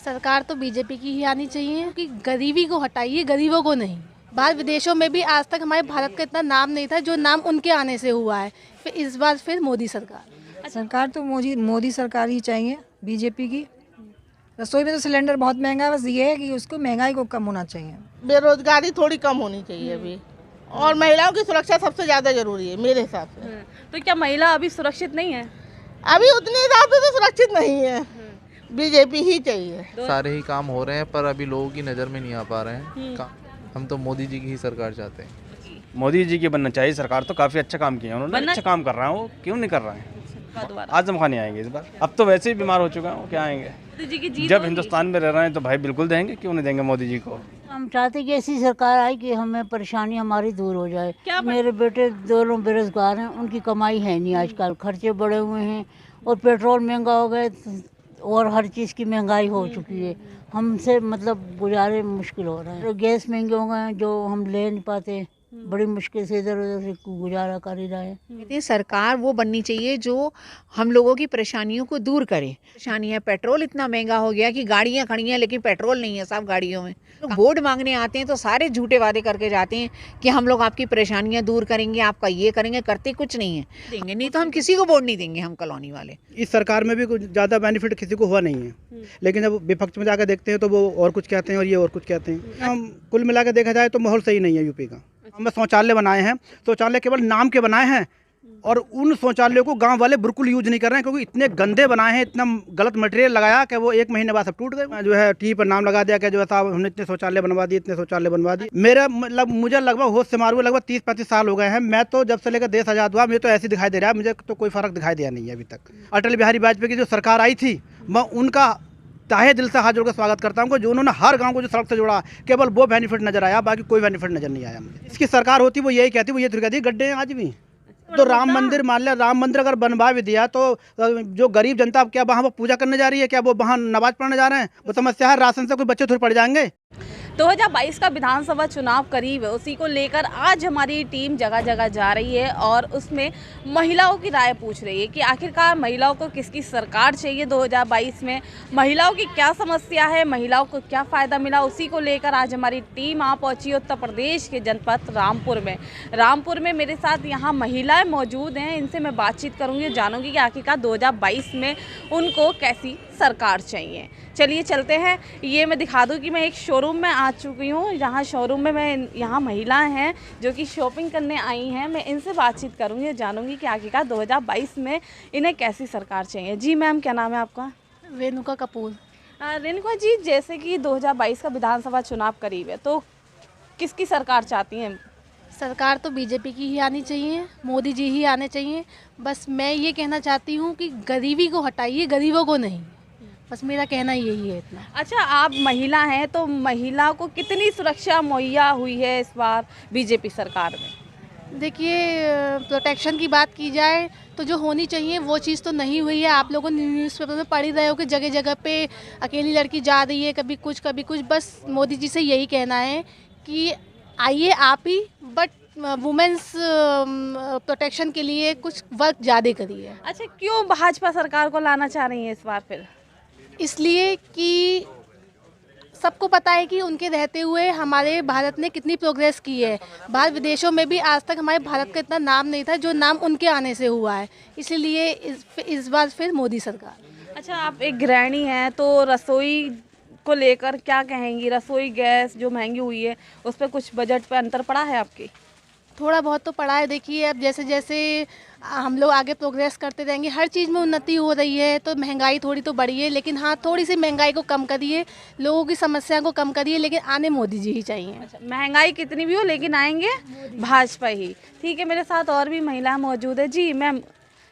सरकार तो बीजेपी की ही आनी चाहिए कि गरीबी को हटाइए, गरीबों को नहीं। बाहर विदेशों में भी आज तक हमारे भारत का इतना नाम नहीं था जो नाम उनके आने से हुआ है। फिर इस बार फिर मोदी सरकार। सरकार तो मोदी सरकार ही चाहिए, बीजेपी की। रसोई में तो सिलेंडर बहुत महंगा है, बस ये है कि उसको महंगाई को कम होना चाहिए। बेरोजगारी थोड़ी कम होनी चाहिए अभी, और महिलाओं की सुरक्षा सबसे ज़्यादा जरूरी है मेरे हिसाब से। तो क्या महिला अभी सुरक्षित नहीं है? अभी उतने हिसाब से तो सुरक्षित नहीं है, बीजेपी ही चाहिए। सारे ही काम हो रहे हैं पर अभी लोगों की नज़र में नहीं आ पा रहे हैं। हम तो मोदी जी की ही सरकार चाहते हैं। मोदी जी की बनना चाहिए सरकार, तो काफ़ी अच्छा काम किया उन्होंने। अच्छा काम कर रहा है वो, क्यों नहीं कर रहा है? आजम खान नहीं आएंगे इस बार, अब तो वैसे ही बीमार हो चुका है, वो क्या आएंगे? मोदी जी की जीत जब होगी। हिंदुस्तान में रह रहे हैं तो भाई बिल्कुल देंगे, क्यों नहीं देंगे मोदी जी को। हम चाहते कि ऐसी सरकार आए कि हमें परेशानी हमारी दूर हो जाए। क्या मेरे बेटे दोनों बेरोजगार हैं, उनकी कमाई है नहीं, आजकल खर्चे बढ़े हुए हैं और पेट्रोल महंगा हो गए और हर चीज़ की महंगाई हो चुकी है। हमसे मतलब गुजारे मुश्किल हो रहे हैं। तो गैस महंगे हो गए हैं जो हम ले नहीं पाते, बड़ी मुश्किल से इधर उधर से गुजारा कर ही रहे हैं। कहते हैं सरकार वो बननी चाहिए जो हम लोगों की परेशानियों को दूर करे। परेशानी है, पेट्रोल इतना महंगा हो गया कि गाड़ियां खड़ी हैं लेकिन पेट्रोल नहीं है सब गाड़ियों में। तो वोट मांगने आते हैं तो सारे झूठे वादे करके जाते हैं कि हम लोग आपकी परेशानियां दूर करेंगे, आपका ये करेंगे, करते कुछ नहीं है। देंगे नहीं तो हम किसी को वोट नहीं देंगे, हम कॉलोनी वाले। इस सरकार में भी कुछ ज़्यादा बेनिफिट किसी को हुआ नहीं है, लेकिन जब विपक्ष में जाकर देखते हैं तो वो और कुछ कहते हैं और ये और कुछ कहते हैं। हम कुल मिला के देखा जाए तो माहौल सही नहीं है यूपी का। हमने शौचालय बनाए हैं, शौचालय केवल नाम के बनाए हैं और उन शौचालयों को गांव वाले बिल्कुल यूज नहीं कर रहे हैं, क्योंकि इतने गंदे बनाए हैं, इतना गलत मटेरियल लगाया कि वो 1 महीने बाद सब टूट गए। जो है टी पर नाम लगा दिया कि जो है साहब हमने इतने शौचालय बनवा दिए, इतने शौचालय बनवा दिए। मेरा मतलब मुझे लगभग होश से मार हुए लगभग 30-35 साल हो गए हैं। मैं तो जब से लेकर देश आज़ाद हुआ मुझे तो ऐसे दिखाई दे रहा है, मुझे तो कोई फ़र्क दिखाई दिया नहीं है अभी तक। अटल बिहारी वाजपेयी की जो सरकार आई थी, मैं उनका ताहे दिल से हाथ जोड़ कर स्वागत करता हूँ, जो उन्होंने हर गांव को जो सड़क से जोड़ा, केवल वो बेनिफिट नजर आया, बाकी कोई बेनिफिट नजर नहीं आया मुझे। इसकी सरकार होती वो यही कहती, वो ये कहती गड्ढे हैं आज भी। तो राम मंदिर मान लिया, राम मंदिर अगर बनवा भी दिया तो जो गरीब जनता क्या वहाँ वो पूजा करने जा रही है, क्या वो वहाँ नमाज पढ़ने जा रहे हैं? वो समस्या है, राशन से कोई बच्चे थोड़ी पड़ जाएंगे। 2022 का विधानसभा चुनाव करीब है, उसी को लेकर आज हमारी टीम जगह जगह जा रही है और उसमें महिलाओं की राय पूछ रही है कि आखिरकार महिलाओं को किसकी सरकार चाहिए 2022 में, महिलाओं की क्या समस्या है, महिलाओं को क्या फ़ायदा मिला, उसी को लेकर आज हमारी टीम आ पहुंची उत्तर प्रदेश के जनपद रामपुर में। रामपुर में मेरे साथ यहाँ महिलाएं मौजूद हैं, इनसे मैं बातचीत करूँगी, जानूँगी कि आखिरकार 2022 में उनको कैसी सरकार चाहिए। चलिए चलते हैं। ये मैं दिखा दूं कि मैं एक शोरूम में आ चुकी हूँ, जहाँ शोरूम में यहाँ महिलाएं हैं जो कि शॉपिंग करने आई हैं। मैं इनसे बातचीत करूँगी, जानूंगी कि आखिरकार 2022 में इन्हें कैसी सरकार चाहिए। जी मैम, क्या नाम है आपका? रेणुका कपूर। रेणुका जी, जैसे कि 2022 का विधानसभा चुनाव करीब है, तो किसकी सरकार चाहती हैं? सरकार तो बीजेपी की ही आनी चाहिए, मोदी जी ही आने चाहिए। बस मैं ये कहना चाहती हूँ कि गरीबी को हटाइए, गरीबों को नहीं। बस मेरा कहना यही है इतना। अच्छा, आप महिला हैं तो महिला को कितनी सुरक्षा मुहैया हुई है इस बार बीजेपी सरकार में? देखिए, प्रोटेक्शन की बात की जाए तो जो होनी चाहिए वो चीज़ तो नहीं हुई है। आप लोगों ने न्यूज़पेपर में पढ़ ही रहे हो कि जगह जगह पे अकेली लड़की जा रही है, कभी कुछ कभी कुछ। बस मोदी जी से यही कहना है कि आइए आप ही, बट वुमेन्स प्रोटेक्शन के लिए कुछ वर्क ज़्यादा करिए। अच्छा, क्यों भाजपा सरकार को लाना चाह रही हैं इस बार फिर? इसलिए कि सबको पता है कि उनके रहते हुए हमारे भारत ने कितनी प्रोग्रेस की है। बाहर विदेशों में भी आज तक हमारे भारत का इतना नाम नहीं था जो नाम उनके आने से हुआ है। इसलिए इस बार फिर मोदी सरकार। अच्छा, आप एक गृहिणी हैं तो रसोई को लेकर क्या कहेंगी? रसोई गैस जो महंगी हुई है उस पर कुछ बजट पे अंतर पड़ा है आपकी? थोड़ा बहुत तो पड़ा है। देखिए, अब जैसे जैसे हम लोग आगे प्रोग्रेस करते रहेंगे, हर चीज़ में उन्नति हो रही है, तो महंगाई थोड़ी तो बढ़ी है, लेकिन हाँ, थोड़ी सी महंगाई को कम करिए, लोगों की समस्या को कम करिए, लेकिन आने मोदी जी ही चाहिए। अच्छा, महंगाई कितनी भी हो लेकिन आएंगे भाजपा ही। ठीक है, मेरे साथ और भी महिला मौजूद है। जी मैम,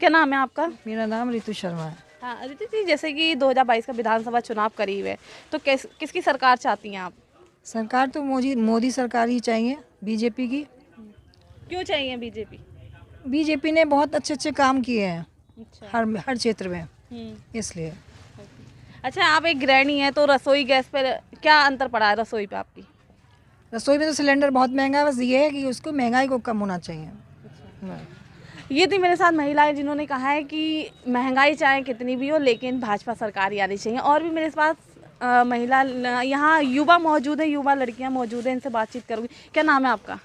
क्या नाम है आपका? मेरा नाम रितु शर्मा है। हाँ रितु जी, जैसे कि 2022 का विधानसभा चुनाव करीब है, तो किसकी सरकार चाहती हैं आप? सरकार तो मोदी सरकार ही चाहिए, बीजेपी की। क्यों चाहिए बीजेपी? बीजेपी ने बहुत अच्छे अच्छे काम किए हैं। अच्छा। हर क्षेत्र में, इसलिए। अच्छा, आप एक गृहिणी हैं तो रसोई गैस पर क्या अंतर पड़ा है रसोई पे आपकी? रसोई में तो सिलेंडर बहुत महंगा है, बस ये है कि उसको महंगाई को कम होना चाहिए। ये थी मेरे साथ महिलाएं जिन्होंने कहा है कि महंगाई चाहे कितनी भी हो लेकिन भाजपा सरकार ही आनी चाहिए। और भी मेरे पास महिला यहाँ युवा मौजूद है, युवा लड़कियाँ मौजूद हैं, इनसे बातचीत करूँगी। क्या नाम है आपका?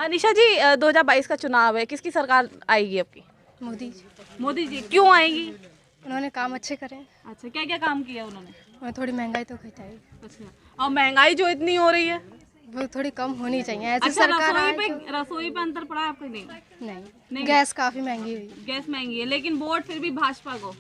निशा जी, 2022 का चुनाव है, किसकी सरकार आएगी आपकी? मोदी मोदी जी। क्यों आएगी? उन्होंने काम अच्छे करे, अच्छा, क्या क्या काम किया उन्होंने? और थोड़ी महंगाई तो घटाई, अच्छा, और महंगाई जो इतनी हो रही है वो थोड़ी कम होनी चाहिए। ऐसी अच्छा, सरकार रसोई पे अंतर पड़ा आपको? नहीं, गैस काफ़ी महंगी हुई। गैस महंगी है, लेकिन वोट फिर भी भाजपा को।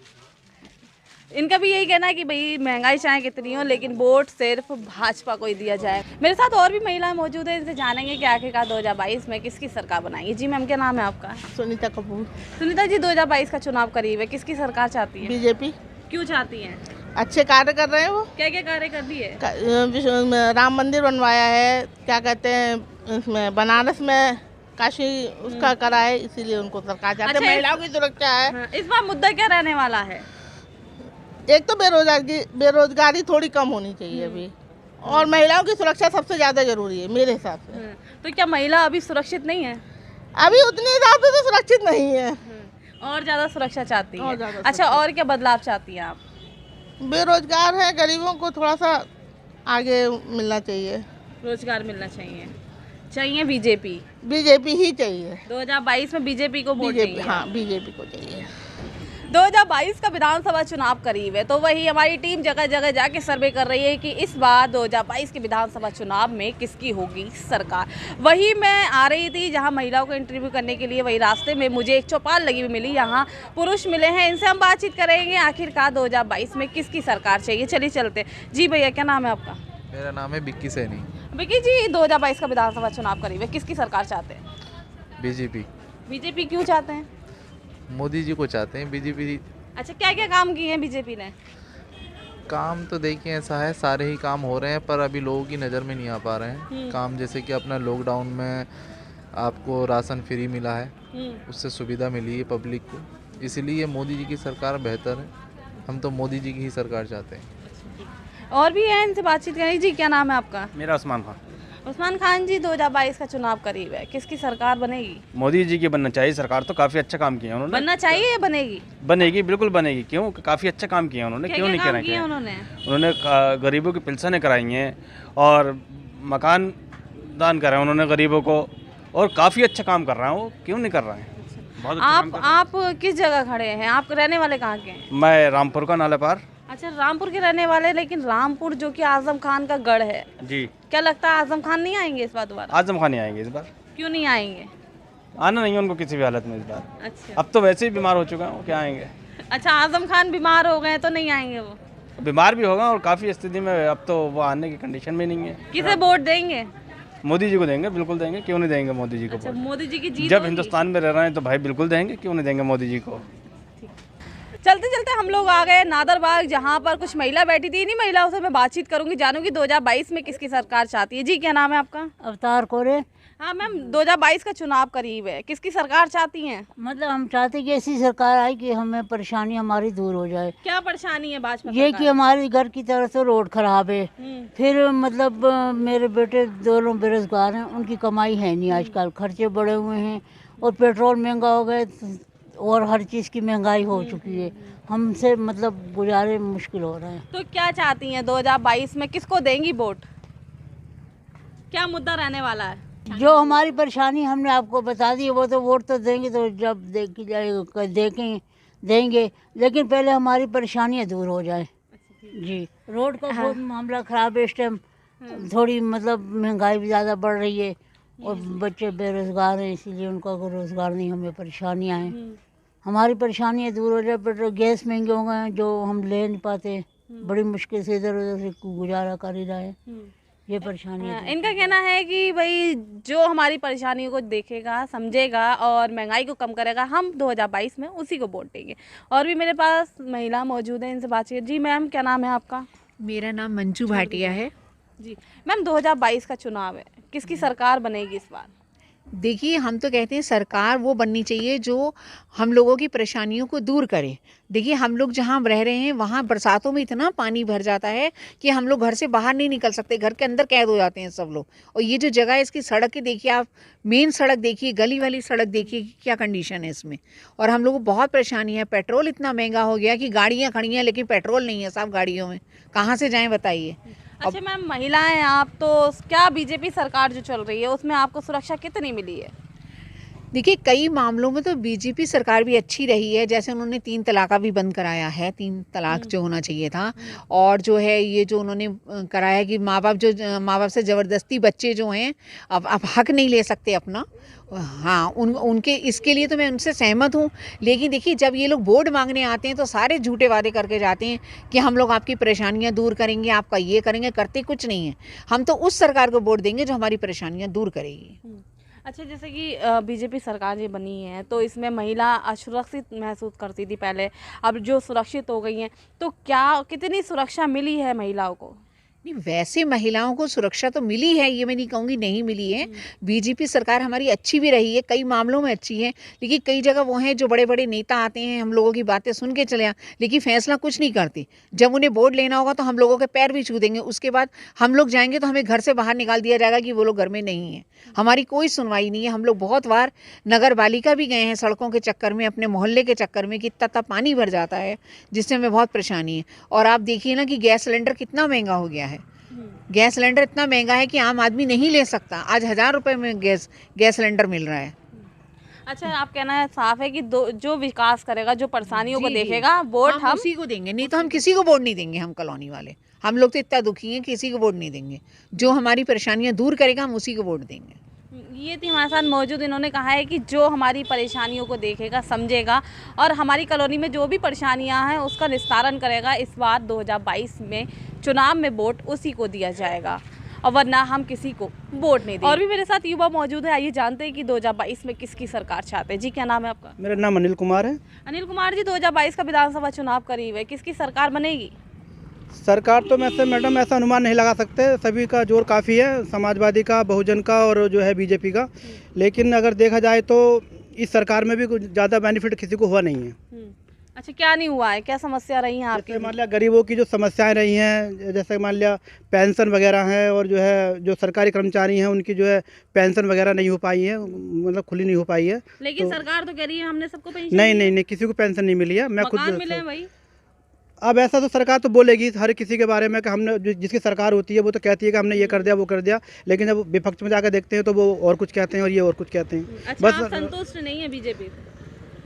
इनका भी यही कहना है कि भाई महंगाई चाहे कितनी हो लेकिन वोट सिर्फ भाजपा को ही दिया जाए। मेरे साथ और भी महिलाएं मौजूद हैं, इनसे जानेंगे कि आखिरकार 2022 में किसकी सरकार बनाएंगे। जी मैम, क्या नाम है आपका? सुनीता कपूर। सुनीता जी, 2022 का चुनाव करीब है, किसकी सरकार चाहती है? बीजेपी। क्यों चाहती हैं? अच्छे कार्य कर रहे हैं वो। क्या क्या कार्य कर दिए? राम मंदिर बनवाया है, क्या कहते हैं इसमें बनारस में काशी उसका करा है, इसीलिए उनको सरकार चाहते हैं। अच्छा, महिलाओं की सुरक्षा है। हाँ, इस बार मुद्दा क्या रहने वाला है? एक तो बेरोजगारी थोड़ी कम होनी चाहिए अभी, और महिलाओं की सुरक्षा सबसे ज़्यादा जरूरी है मेरे हिसाब से। तो क्या महिला अभी सुरक्षित नहीं है? अभी उतनी ज़्यादा तो सुरक्षित नहीं है, और ज़्यादा सुरक्षा चाहती है। और ज़्यादा अच्छा, और क्या बदलाव चाहती हैं आप? बेरोजगार है, गरीबों को थोड़ा सा आगे मिलना चाहिए, रोजगार मिलना चाहिए। चाहिए बीजेपी? बीजेपी ही चाहिए 2022 में बीजेपी को वोट बीजेपी। देंगे? हाँ, बीजेपी को चाहिए। 2022 का विधानसभा चुनाव करीब है, तो वही हमारी टीम जगह जगह जाके सर्वे कर रही है कि इस बार 2022 के विधानसभा चुनाव में किसकी होगी सरकार। वही मैं आ रही थी जहां महिलाओं को इंटरव्यू करने के लिए, वही रास्ते में मुझे एक चौपाल लगी हुई मिली, यहाँ पुरुष मिले हैं, इनसे हम बातचीत करेंगे आखिरकार 2022 में किसकी सरकार चाहिए। चलिए चलते। जी भैया, क्या नाम है आपका? मेरा नाम है बिक्की सैनी। विकी जी, 2022 का विधानसभा चुनाव करीब है, किसकी सरकार चाहते हैं? बीजेपी। बीजेपी क्यों चाहते हैं? मोदी जी को चाहते हैं बीजेपी। अच्छा, क्या क्या काम किए हैं बीजेपी ने? काम तो देखिए ऐसा है, सारे ही काम हो रहे हैं पर अभी लोगों की नज़र में नहीं आ पा रहे हैं काम। जैसे कि अपना लॉकडाउन में आपको राशन फ्री मिला है, उससे सुविधा मिली है पब्लिक को, इसलिए मोदी जी की सरकार बेहतर है। हम तो मोदी जी की ही सरकार चाहते हैं। और भी है, इनसे बातचीत करेंगे। जी, क्या नाम है आपका? मेरा उस्मान खान। उस्मान खान जी, 2022 का चुनाव करीब है, किसकी सरकार बनेगी? मोदी जी की बनना चाहिए सरकार, तो काफ़ी अच्छा काम किया उन्होंने। बनना चाहिए या बनेगी? बनेगी, बिल्कुल बनेगी। क्यों? काफ़ी अच्छा काम किया उन्होंने। क्यों नहीं कहना चाहिए? उन्होंने गरीबों की पेंशनें कराई हैं और मकान दान कराए उन्होंने गरीबों को, और काफ़ी अच्छा काम कर रहा है वो। क्यों नहीं कर रहा है? बहुत अच्छा काम कर रहा है। आप किस जगह खड़े हैं? आप रहने वाले कहाँ के हैं? मैं रामपुर का नाले पार। अच्छा, रामपुर के रहने वाले, लेकिन रामपुर जो कि आजम खान का गढ़ है, जी। क्या लगता है आजम खान नहीं आएंगे इस बार दोबारा? आजम खान नहीं आएंगे इस बार। क्यों नहीं आएंगे? आना नहीं है उनको किसी भी हालत में इस बार। अच्छा, अब तो वैसे ही बीमार हो चुका है, वो क्या आएंगे? अच्छा, आजम खान बीमार हो गए तो नहीं आएंगे वो? बीमार भी होगा और काफ़ी स्थिति में, अब तो वो आने की कंडीशन में नहीं है। किसे वोट देंगे? मोदी जी को देंगे, बिल्कुल देंगे। क्यों नहीं देंगे मोदी जी को? अच्छा, मोदी जी की जीत जब होगी? हिंदुस्तान में रह रहे हैं तो भाई बिल्कुल देंगे। क्यों नहीं देंगे मोदी जी को? चलते चलते हम लोग आ गए नादरबाग, जहाँ पर कुछ महिला बैठी थी। इन्हीं महिलाओं से मैं बातचीत करूंगी, जानूंगी 2022 में किसकी सरकार चाहती है। जी, क्या नाम है आपका? अवतार कोरे। हाँ मैम, 2022 का चुनाव करीब है, किसकी सरकार चाहती हैं? मतलब हम चाहते कि ऐसी सरकार आए कि हमें परेशानी हमारी दूर हो जाए। क्या परेशानी है भाजपा ये सरकार? कि हमारे घर की तरफ से रोड खराब है, फिर मतलब मेरे बेटे दोनों बेरोजगार हैं, उनकी कमाई है नहीं, आजकल खर्चे बढ़े हुए हैं और पेट्रोल महंगा हो गए और हर चीज़ की महंगाई हो चुकी है। हमसे मतलब गुजारे मुश्किल हो रहे हैं। तो क्या चाहती हैं 2022 में, किसको देंगी वोट? क्या मुद्दा रहने वाला है? जो हमारी परेशानी हमने आपको बता दी, वो तो वोट तो देंगे, तो जब देंगे, लेकिन पहले हमारी परेशानियाँ दूर हो जाए। जी, रोड का बहुत मामला ख़राब है इस टाइम, थोड़ी मतलब महंगाई भी ज़्यादा बढ़ रही है और बच्चे बेरोज़गार हैं, इसीलिए उनका कोई रोज़गार नहीं, हमें परेशानियाँ हैं। हमारी परेशानियाँ दूर हो जाए। पेट्रोल गैस महंगे हो गए हैं जो हम ले नहीं पाते, बड़ी मुश्किल से इधर उधर से गुजारा कर ही रहे हैं। ये परेशानी है। इनका कहना है कि भाई जो हमारी परेशानियों को देखेगा, समझेगा और महंगाई को कम करेगा, हम 2022 में उसी को वोट देंगे। और भी मेरे पास महिला मौजूद है, इनसे बातचीत। जी मैम, क्या नाम है आपका? मेरा नाम मंजू भाटिया है। जी मैम, 2022 का चुनाव है, किसकी सरकार बनेगी इस बार? देखिए, हम तो कहते हैं सरकार वो बननी चाहिए जो हम लोगों की परेशानियों को दूर करे। देखिए, हम लोग जहाँ रह रहे हैं वहाँ बरसातों में इतना पानी भर जाता है कि हम लोग घर से बाहर नहीं निकल सकते, घर के अंदर कैद हो जाते हैं सब लोग। और ये जो जगह है इसकी सड़क की देखिए आप, मेन सड़क देखिए, गली वाली सड़क देखिए कि क्या कंडीशन है इसमें। और हम लोग को बहुत परेशानी है, पेट्रोल इतना महंगा हो गया कि गाड़ियाँ खड़ी हैं लेकिन पेट्रोल नहीं है साहब गाड़ियों में, कहाँ से जाएँ बताइए। अच्छा मैम, महिलाएं आप, तो क्या बीजेपी सरकार जो चल रही है उसमें आपको सुरक्षा कितनी मिली है? देखिए, कई मामलों में तो बीजेपी सरकार भी अच्छी रही है, जैसे उन्होंने 3 तलाक़ भी बंद कराया है, 3 तलाक़ जो होना चाहिए था। और जो है ये जो उन्होंने कराया कि माँ बाप से ज़बरदस्ती बच्चे जो हैं अब हक नहीं ले सकते अपना। हाँ, उनके इसके लिए तो मैं उनसे सहमत हूँ। लेकिन देखिए, जब ये लोग वोट मांगने आते हैं तो सारे झूठे वादे करके जाते हैं कि हम लोग आपकी परेशानियाँ दूर करेंगे, आपका ये करेंगे, करते कुछ नहीं है। हम तो उस सरकार को वोट देंगे जो हमारी परेशानियाँ दूर करेगी। अच्छा, जैसे कि बीजेपी सरकार ये बनी है तो इसमें महिला असुरक्षित महसूस करती थी पहले, अब जो सुरक्षित हो गई हैं, तो क्या कितनी सुरक्षा मिली है महिलाओं को? नहीं, वैसे महिलाओं को सुरक्षा तो मिली है, ये मैं नहीं कहूँगी नहीं मिली है। बीजेपी सरकार हमारी अच्छी भी रही है, कई मामलों में अच्छी है। लेकिन कई जगह वो हैं जो बड़े बड़े नेता आते हैं, हम लोगों की बातें सुन के चले लेकिन फैसला कुछ नहीं करते। जब उन्हें वोट लेना होगा तो हम लोगों के पैर भी छू देंगे, उसके बाद हम लोग जाएंगे तो हमें घर से बाहर निकाल दिया जाएगा कि वो लोग घर में नहीं है। हमारी कोई सुनवाई नहीं है। हम लोग बहुत बार नगर पालिका भी गए हैं सड़कों के चक्कर में, अपने मोहल्ले के चक्कर में, कि इतना पानी भर जाता है जिससे हमें बहुत परेशानी है। और आप देखिए ना कि गैस सिलेंडर कितना महंगा हो गया है। गैस सिलेंडर इतना महंगा है कि आम आदमी नहीं ले सकता। आज 1000 रुपये में गैस सिलेंडर मिल रहा है। अच्छा, आप कहना है साफ है कि जो विकास करेगा, जो परेशानियों को देखेगा, वोट हम उसी को देंगे, नहीं तो हम किसी को वोट नहीं देंगे। हम कॉलोनी वाले, हम लोग तो इतना दुखी हैं, किसी को वोट नहीं देंगे। जो हमारी परेशानियां दूर करेगा हम उसी को वोट देंगे। ये थी हमारे साथ मौजूद, इन्होंने कहा है कि जो हमारी परेशानियों को देखेगा, समझेगा और हमारी कॉलोनी में जो भी परेशानियां हैं उसका निस्तारण करेगा। इस बार 2022 में चुनाव में वोट उसी को दिया जाएगा और वरना हम किसी को वोट नहीं देंगे। और भी मेरे साथ युवा मौजूद है, आइए जानते हैं कि 2022 में किसकी सरकार चाहते हैं। जी, क्या नाम है आपका? मेरा नाम अनिल कुमार है। अनिल कुमार जी, 2022 का विधानसभा चुनाव करीब है, किसकी सरकार बनेगी? सरकार तो मैडम ऐसा अनुमान नहीं लगा सकते, सभी का जोर काफ़ी है, समाजवादी का, बहुजन का और जो है बीजेपी का। लेकिन अगर देखा जाए तो इस सरकार में भी कुछ ज़्यादा बेनिफिट किसी को हुआ नहीं है। अच्छा, क्या नहीं हुआ है, क्या समस्या रही हैं आपकी? जैसे मान लिया गरीबों की जो समस्याएं रही हैं, जैसे मान लिया पेंशन वगैरह हैं, और जो है जो सरकारी कर्मचारी हैं उनकी जो है पेंशन वगैरह नहीं हो पाई है, मतलब खुली नहीं हो पाई है। लेकिन सरकार तो कह रही है हमने सबको पेंशन नहीं, किसी को पेंशन नहीं मिली है। मैं खुद मिले भाई। अब ऐसा तो सरकार तो बोलेगी हर किसी के बारे में कि हमने, जिसकी सरकार होती है वो तो कहती है कि हमने ये कर दिया वो कर दिया, लेकिन जब विपक्ष में जाकर देखते हैं तो वो और कुछ कहते हैं और ये और कुछ कहते हैं। अच्छा, आप संतुष्ट नहीं है बीजेपी?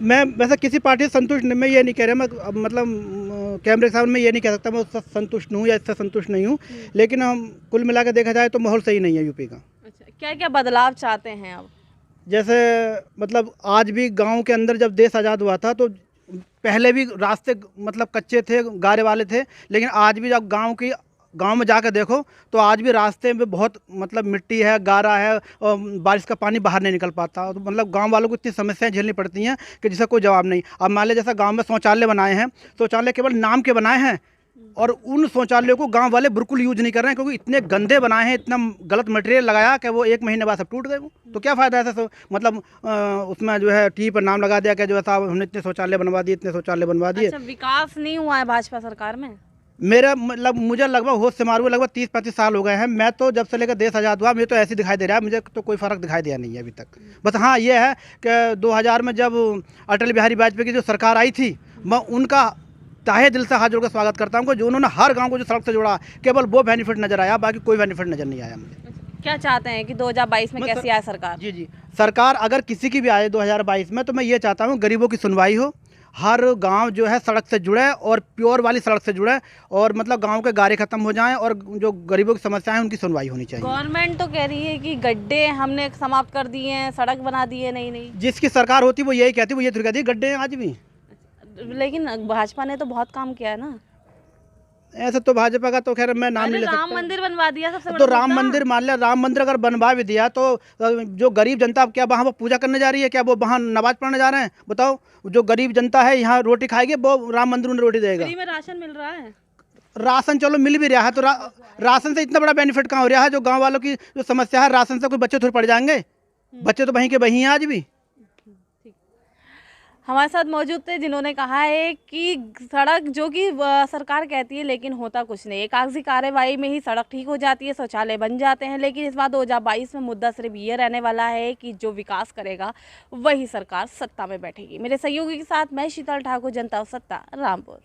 मैं वैसे किसी पार्टी से संतुष्ट नहीं, मैं ये नहीं कह रहा, मैं मतलब कैमरे के सामने मैं ये नहीं कह सकता मैं उससे संतुष्ट हूँ या इससे संतुष्ट नहीं हूँ। लेकिन हम कुल मिला के देखा जाए तो माहौल सही नहीं है यूपी का। अच्छा, क्या क्या बदलाव चाहते हैं आप? जैसे मतलब आज भी गाँव के अंदर जब देश आज़ाद हुआ था तो पहले भी रास्ते मतलब कच्चे थे, गारे वाले थे, लेकिन आज भी जब गांव में जाकर देखो तो आज भी रास्ते में बहुत मतलब मिट्टी है, गारा है और बारिश का पानी बाहर नहीं निकल पाता। तो मतलब गांव वालों को इतनी समस्याएं झेलनी पड़ती हैं कि जिसका कोई जवाब नहीं। अब मान लीजिए जैसा गांव में शौचालय बनाए हैं, शौचालय केवल नाम के बनाए हैं और उन शौचालयों को गांव वाले बिल्कुल यूज नहीं कर रहे हैं, क्योंकि इतने गंदे बनाए हैं, इतना गलत मटेरियल लगाया कि वो 1 महीने बाद सब टूट गए। वो तो क्या फ़ायदा है ऐसा, मतलब उसमें जो है टी पर नाम लगा दिया कि जो है साहब हमने इतने शौचालय बनवा दिए, इतने शौचालय बनवा दिए। अच्छा, विकास नहीं हुआ है भाजपा सरकार में? मेरा मतलब मुझे लगभग होश से मारू लगभग 30-35 साल हो गए हैं। मैं तो जब से लेकर देश आज़ाद हुआ मुझे तो ऐसे दिखाई दे रहा है, मुझे तो कोई फ़र्क दिखाई दिया नहीं है अभी तक। बस हाँ ये है कि 2000 में जब अटल बिहारी वाजपेयी की जो सरकार आई थी, मैं उनका ताहे दिल से हाथ जोड़कर स्वागत करता हूँ, जो उन्होंने हर गाँव को जो सड़क से जोड़ा, केवल वो बेनिफिट नज़र आया, बाकी कोई बेनिफिट नज़र नहीं आया मुझे। क्या चाहते हैं कि 2022 में कैसी आए सरकार? जी, सरकार अगर किसी की भी आए 2022 में, तो मैं ये चाहता हूँ गरीबों की सुनवाई हो, हर गांव जो है सड़क से जुड़े और प्योर वाली सड़क से जुड़े, और मतलब गांव के गारे खत्म हो जाएं और जो गरीबों की समस्याएं हैं उनकी सुनवाई होनी चाहिए। गवर्नमेंट तो कह रही है कि गड्ढे हमने समाप्त कर दिए हैं, सड़क बना दी है। नहीं, जिसकी सरकार होती वो यही कहती, वो ये तो कहती गड्ढे हैं आज भी। लेकिन भाजपा ने तो बहुत काम किया है ना। ऐसा तो भाजपा का तो खैर मैं नाम नहीं ले सकता। राम मंदिर बनवा दिया सबसे बड़ा। तो राम मंदिर मान लिया, राम मंदिर अगर बनवा भी दिया तो जो गरीब जनता क्या वहाँ वो पूजा करने जा रही है, क्या वो वहाँ नमाज पढ़ने जा रहे हैं? बताओ, जो गरीब जनता है यहाँ रोटी खाएगी, वो राम मंदिर में रोटी देगा। फ्री में राशन मिल रहा है। राशन चलो मिल भी रहा है तो राशन से इतना बड़ा बेनिफिट कहाँ हो रहा है? जो गाँव वालों की जो समस्या है, राशन से कोई बच्चे थोड़ी पड़ जाएंगे। बच्चे तो वहीं के वहीं हैं आज भी। हमारे साथ मौजूद थे जिन्होंने कहा है कि सड़क जो कि सरकार कहती है लेकिन होता कुछ नहीं है। कागजी कार्रवाई में ही सड़क ठीक हो जाती है, शौचालय बन जाते हैं, लेकिन इस बार 2022 में मुद्दा सिर्फ ये रहने वाला है कि जो विकास करेगा वही सरकार सत्ता में बैठेगी। मेरे सहयोगी के साथ मैं शीतल ठाकुर, जनता सत्ता, रामपुर।